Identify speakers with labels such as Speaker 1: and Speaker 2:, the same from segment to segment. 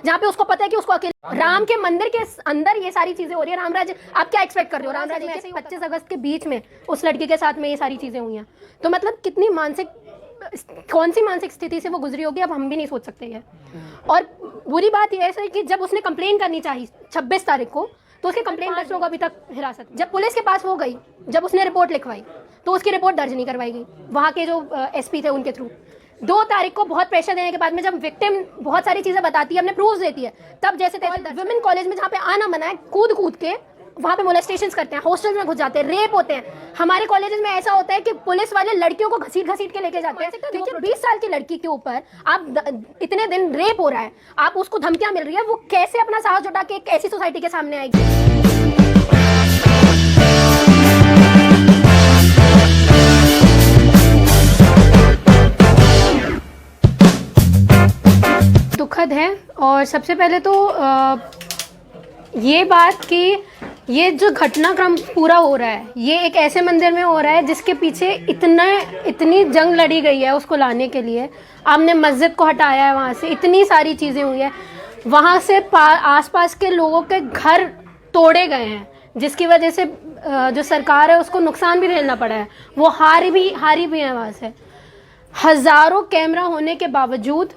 Speaker 1: जहाँ पे उसको पता है कि उसको अकेले राम के मंदिर के अंदर ये सारी चीजें हो रही है। रामराज आप क्या एक्सपेक्ट कर रहे हो? रामराज में 25 अगस्त के बीच में उस लड़की के साथ में ये सारी चीजें हुई हैं, तो मतलब कितनी मानसिक, कौन सी मानसिक स्थिति से वो गुजरी होगी अब हम भी नहीं सोच सकते हैं। और बुरी बात यह है कि जब उसने कंप्लेन करनी चाहिए 26 तारीख को, तो उसके कंप्लेन 10 लोग अभी तक हिरासत। जब पुलिस के पास वो गई, जब उसने रिपोर्ट लिखवाई, तो उसकी रिपोर्ट दर्ज नहीं करवाई गई वहाँ के जो एसपी थे उनके थ्रू। 2 तारीख को बहुत प्रेशर देने के बाद में जब विक्टिम बहुत सारी चीजें बताती है, अपने प्रूफ देती है, तब जैसे वुमेन कॉलेज में जहाँ पे आना मना है, कूद कूद के वहाँ पे मोलेस्टेशंस करते हैं, हॉस्टल में घुस जाते हैं, रेप होते हैं। हमारे कॉलेजेस में ऐसा होता है कि पुलिस वाले लड़कियों को घसीट घसीट के लेके जाते हैं। देखिए 20 साल की लड़की के ऊपर आप इतने दिन रेप हो रहा है, आप उसको धमकियां मिल रही है, वो कैसे अपना साहस जुटा के एक ऐसी सोसाइटी के सामने आएगी? दुखद है। और सबसे पहले तो ये बात कि ये जो घटनाक्रम पूरा हो रहा है, ये एक ऐसे मंदिर में हो रहा है जिसके पीछे इतनी जंग लड़ी गई है उसको लाने के लिए। आपने मस्जिद को हटाया है वहाँ से, इतनी सारी चीज़ें हुई है, वहाँ से आसपास के लोगों के घर तोड़े गए हैं, जिसकी वजह से जो सरकार है उसको नुकसान भी झेलना पड़ा है। वो हारी भी है वहाँ से। हज़ारों कैमरा होने के बावजूद,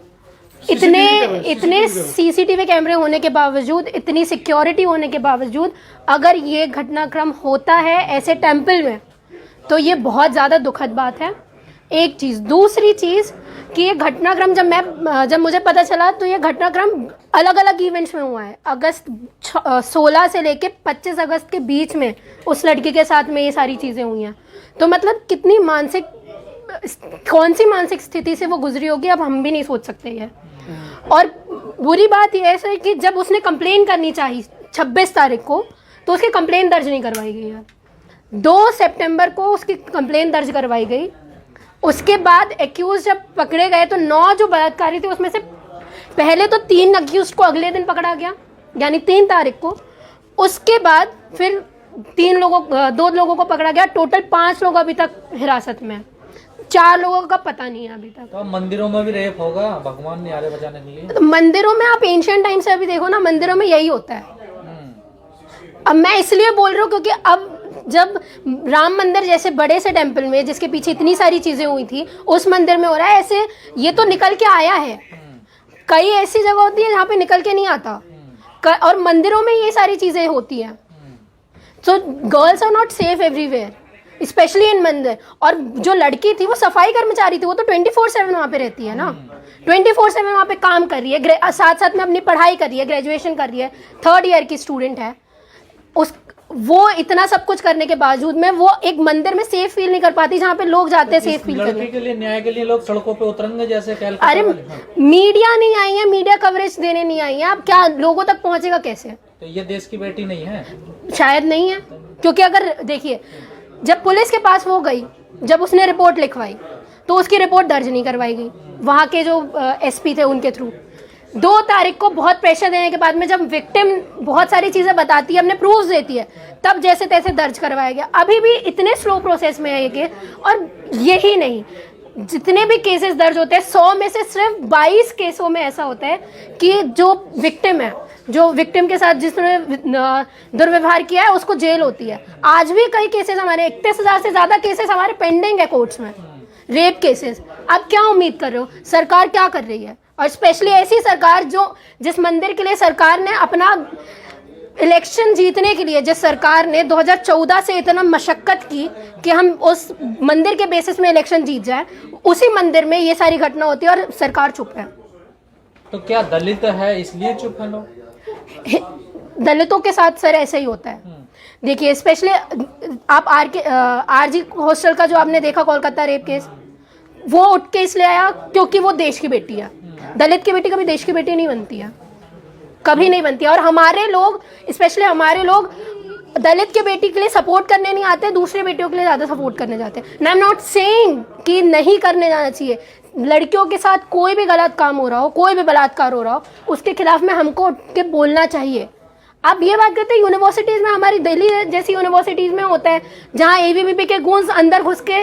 Speaker 1: इतने सीसीटीवी कैमरे होने के बावजूद, इतनी सिक्योरिटी होने के बावजूद अगर ये घटनाक्रम होता है ऐसे टेंपल में, तो ये बहुत ज़्यादा दुखद बात है। एक चीज़। दूसरी चीज़ कि ये घटनाक्रम जब मुझे पता चला, तो ये घटनाक्रम अलग अलग इवेंट्स में हुआ है। अगस्त 16 से लेके 25 अगस्त के बीच में उस लड़की के साथ में ये सारी चीज़ें हुई हैं। तो मतलब कितनी मानसिक, कौन सी मानसिक स्थिति से वो गुजरी होगी अब हम भी नहीं सोच सकते हैं। और बुरी बात यह है कि जब उसने कंप्लेन करनी चाहिए 26 तारीख को, तो उसकी कंप्लेन दर्ज नहीं करवाई गई है। 2 सितंबर को उसकी कंप्लेन दर्ज करवाई गई। उसके बाद एक्यूज जब पकड़े गए, तो 9 जो बलात्कारी थे उसमें से पहले तो 3 एक्यूज को अगले दिन पकड़ा गया, यानी 3 तारीख को। उसके बाद फिर 2 लोगों को पकड़ा गया। टोटल 5 लोग अभी तक हिरासत में, 4 लोगों का पता नहीं है अभी तक।
Speaker 2: तो मंदिरों में भी रेप होगा, भगवान नहीं आ रहे बचाने के लिए।
Speaker 1: तो मंदिरों में आप एंशिएंट टाइम से अभी देखो ना, मंदिरों में यही होता है। अब मैं इसलिए बोल रहा हूँ क्योंकि अब जब राम मंदिर जैसे बड़े से टेंपल में, जिसके पीछे इतनी सारी चीजें हुई थी, उस मंदिर में हो रहा है ऐसे, ये तो निकल के आया है। कई ऐसी जगह होती है जहाँ पे निकल के नहीं आता, और मंदिरों में ये सारी चीजें होती हैं। So girls are not safe everywhere, especially in mandir. और जो लड़की थी वो सफाई कर्मचारी थी, वो तो 24/7 वहाँ पे रहती है ना, 24/7 वहाँ पे काम कर रही है, साथ साथ में अपनी पढ़ाई कर रही है, ग्रेजुएशन कर रही है, 3rd ईयर की स्टूडेंट है। वो इतना सब कुछ करने के बावजूद में वो एक मंदिर में सेफ फील नहीं कर पाती, जहाँ पे लोग जाते हैं सेफ फील करने
Speaker 2: के लिए। न्याय के लिए लोग सड़कों पे उतरेंगे जैसे।
Speaker 1: अरे मीडिया नहीं आई है, मीडिया कवरेज देने नहीं आई है। अब क्या लोगों तक पहुंचेगा कैसे?
Speaker 2: तो ये देश की बेटी नहीं है,
Speaker 1: शायद नहीं है। क्योंकि अगर देखिए, जब पुलिस के पास वो गई, जब उसने रिपोर्ट लिखवाई, तो उसकी रिपोर्ट दर्ज नहीं करवाई गई वहाँ के जो एसपी थे उनके थ्रू। 2 तारीख को बहुत प्रेशर देने के बाद में जब विक्टिम बहुत सारी चीज़ें बताती है, अपने प्रूफ देती है, तब जैसे तैसे दर्ज करवाया गया। अभी भी इतने स्लो प्रोसेस में है ये केस। और यही नहीं, जितने भी केसेस दर्ज होते हैं, 100 में से सिर्फ 22 केसों में ऐसा होता है कि जो विक्टिम है, जो विक्टिम के साथ जिसने दुर्व्यवहार किया है, उसको जेल होती है। आज भी कई केसेस हमारे 31,000 से ज़्यादा केसेस हमारे पेंडिंग है कोर्ट्स में, रेप केसेस। अब क्या उम्मीद कर रहे हो? सरकार क्या कर रही है? और स्पेशली ऐसी सरकार जिस मंदिर के लिए सरकार ने अपना इलेक्शन जीतने के लिए, जिस सरकार ने 2014 से इतना मशक्कत की कि हम उस मंदिर के बेसिस में इलेक्शन जीत जाए, उसी मंदिर में ये सारी घटना होती है और सरकार चुप है।
Speaker 3: तो क्या दलित है इसलिए चुप है लोग?
Speaker 1: दलितों के साथ सर ऐसा ही होता है। देखिए स्पेशली आप आरजी हॉस्टल का जो आपने देखा कोलकाता रेप केस, वो उठ के इसलिए आया क्योंकि वो देश की बेटी है। दलित की बेटी कभी देश की बेटी नहीं बनती है, कभी नहीं बनती है। और हमारे लोग, स्पेशली हमारे लोग दलित के बेटी के लिए सपोर्ट करने नहीं आते, दूसरे बेटियों के लिए ज़्यादा सपोर्ट करने जाते हैं। आई एम नॉट सेइंग कि नहीं करने जाना चाहिए। लड़कियों के साथ कोई भी गलत काम हो रहा हो, कोई भी बलात्कार हो रहा हो, उसके खिलाफ में हमको उठ के बोलना चाहिए। आप ये बात करते हैं यूनिवर्सिटीज़ में, हमारी दिल्ली जैसी यूनिवर्सिटीज़ में होता है जहाँ एबीवीपी के गूंज अंदर घुस के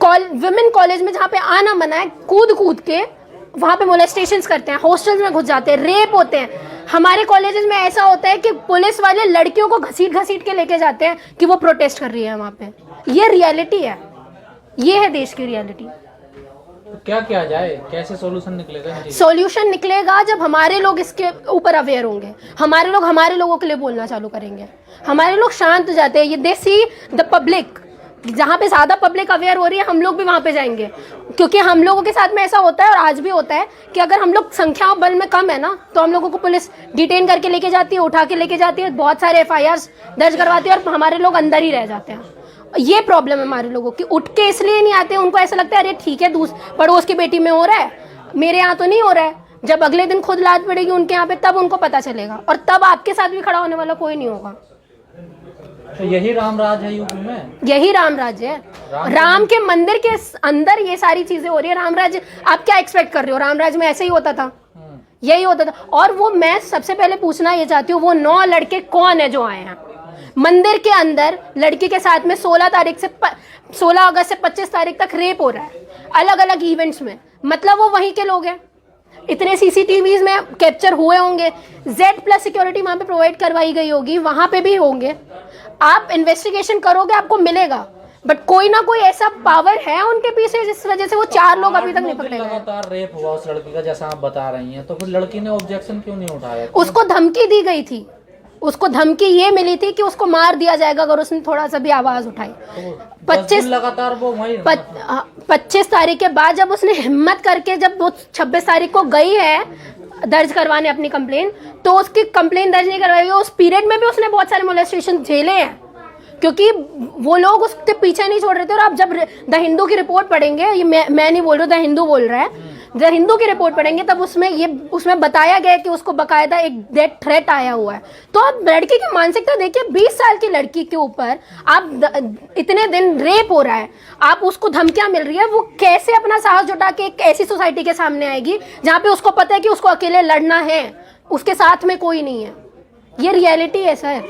Speaker 1: वुमेन कॉलेज में जहाँ पे आना मना है, कूद कूद के वहाँ पे मोलेस्टेशंस करते हैं, हॉस्टल्स में घुस जाते हैं, रेप होते हैं। हमारे कॉलेजेस में ऐसा होता है कि पुलिस वाले लड़कियों को घसीट घसीट के लेके जाते हैं कि वो प्रोटेस्ट कर रही है वहाँ पे। ये रियलिटी है, ये है देश की रियलिटी।
Speaker 3: तो क्या किया जाए, कैसे सॉल्यूशन निकलेगा?
Speaker 1: सॉल्यूशन निकलेगा जब हमारे लोग इसके ऊपर अवेयर होंगे, हमारे लोग हमारे लोगों के लिए बोलना चालू करेंगे, हमारे लोग शांत हो जाते हैं। ये दे सी द पब्लिक, जहाँ पे ज़्यादा पब्लिक अवेयर हो रही है हम लोग भी वहाँ पे जाएंगे, क्योंकि हम लोगों के साथ में ऐसा होता है और आज भी होता है कि अगर हम लोग संख्या बल में कम है ना तो हम लोगों को पुलिस डिटेन करके लेके जाती है, उठा के लेके जाती है, बहुत सारे FIRs दर्ज करवाती है और हमारे लोग अंदर ही रह जाते हैं। ये प्रॉब्लम है हमारे लोगों की, उठ के इसलिए नहीं आते, उनको ऐसा लगता है अरे ठीक है पड़ोस की बेटी में हो रहा है, मेरे यहाँ तो नहीं हो रहा है। जब अगले दिन खुद लाद पड़ेगी उनके यहाँ पे तब उनको पता चलेगा, और तब आपके साथ भी खड़ा होने वाला कोई नहीं होगा।
Speaker 3: तो यही राम राज है यूपी में,
Speaker 1: यही राम राज्य है। राम के मंदिर के अंदर ये सारी चीजें हो रही है। राम राज्य आप क्या एक्सपेक्ट कर रहे हो? राम राज्य में ऐसे ही होता था, यही होता था। और वो मैं सबसे पहले पूछना ये चाहती हूँ, वो 9 लड़के कौन है जो आए हैं मंदिर के अंदर? लड़की के साथ में 16 अगस्त से 25 तारीख तक रेप हो रहा है अलग अलग इवेंट्स में, मतलब वो वहीं के लोग हैं। इतने CCTVs में कैप्चर हुए होंगे, Z+ सिक्योरिटी वहां पे प्रोवाइड करवाई गई होगी, वहां पे भी होंगे। आप इन्वेस्टिगेशन करोगे आपको मिलेगा, बट कोई ना कोई ऐसा पावर है उनके पीछे जिस वजह से वो 4 लोग अभी तक नहीं पकड़े गए।
Speaker 3: लगातार रेप हुआ उस लड़की का जैसा आप बता रही हैं, तो फिर लड़की ने ऑब्जेक्शन क्यों नहीं उठाया?
Speaker 1: उसको धमकी दी गई थी, उसको धमकी ये मिली थी कि उसको मार दिया जाएगा अगर उसने थोड़ा सा भी आवाज उठाई।
Speaker 3: तो
Speaker 1: 25
Speaker 3: लगातार वो वही
Speaker 1: 25 तारीख के बाद जब उसने हिम्मत करके, जब वो 26 तारीख को गई है दर्ज करवाने अपनी कंप्लेन, तो उसकी कंप्लेन दर्ज नहीं करवाई। उस पीरियड में भी उसने बहुत सारे मोलेस्टेशन झेले हैं, क्योंकि वो लोग उसके पीछे नहीं छोड़ रहे थे। और आप जब द हिंदू की रिपोर्ट पढ़ेंगे, ये मैं नहीं बोल रहा, द हिंदू बोल रहा है, द हिंदू की रिपोर्ट पढ़ेंगे तब उसमें बताया गया कि उसको बकायदा एक डेथ थ्रेट आया हुआ है। तो आप लड़की की मानसिकता देखिए, 20 साल की लड़की के ऊपर आप इतने दिन रेप हो रहा है, आप उसको धमकियां मिल रही है, वो कैसे अपना साहस जुटा के एक ऐसी सोसाइटी के सामने आएगी जहां पे उसको पता है कि उसको अकेले लड़ना है, उसके साथ में कोई नहीं है। ये रियलिटी है सर।